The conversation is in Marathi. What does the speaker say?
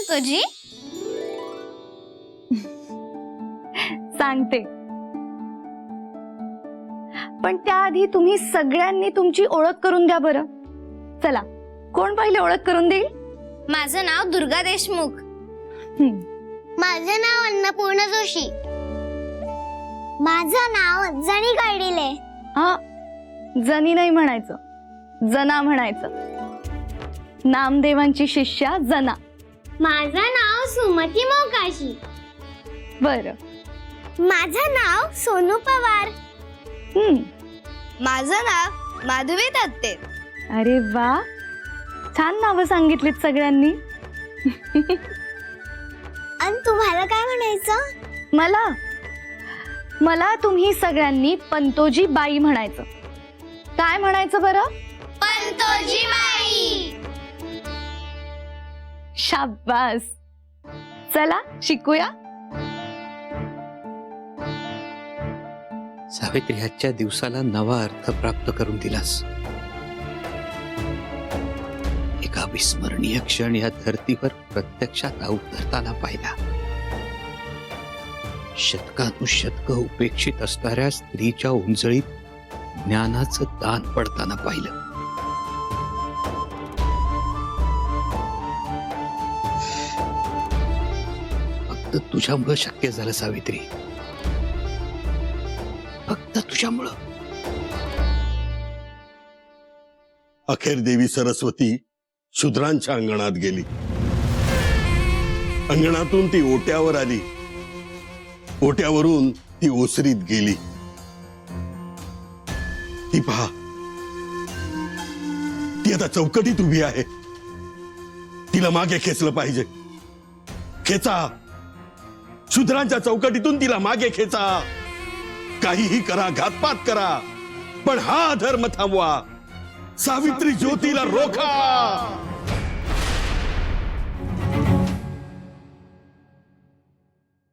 पंतोजी? सांगते, पण त्याआधी तुम्ही सगळ्यांनी तुमची ओळख करून द्या बरं. चला, कोण पहिले ओळख करून देईल? माझं नाव दुर्गा देशमुख. माझं नाव अन्नपूर्णा जोशी. माझं नाव जनी गायडिले. हा, जनी नाही म्हणायचं, जना म्हणायचं. नामदेवांची शिष्या जना. माझं नाव सुमती मोकाशी. बरं. माझं नाव सोनू पवार. माझं नाव माधवी दत्ते. अरे वा, छान नावं सांगितलीत सगळ्यांनी. आणि तुम्हाला काय म्हणायचं? मला तुम्ही सगळ्यांनी पंतोजी बाई म्हणायचं. काय म्हणायचं बरं? पंतोजी बाई. शाबास. चला शिकूया. सावित्री, आजच्या दिवसाला नवा अर्थ प्राप्त करून दिलास. एका विस्मरणीय क्षण या धर्तीवर प्रत्यक्षात अवतरताना पाहिला. शतकानुशतक उपेक्षित असणाऱ्या स्त्रीच्या उंजळीत ज्ञानाचं दान पडताना पाहिलं. फक्त तुझ्यामुळं शक्य झालं सावित्री, फक्त तुझ्यामुळं. अखेर देवी सरस्वती शूद्रांच्या अंगणात गेली. अंगणातून ती ओट्यावर आली, ओट्यावरून ती ओसरीत गेली. ती पहा, ती आता चौकटीत उभी आहे. तिला मागे खेचलं पाहिजे. खेचा, शूद्रांच्या चौकटीतून तिला मागे खेचा. काहीही करा, घातपात करा, पण हा अधर्म थांबवा. सावित्री ज्योतीला रोखा.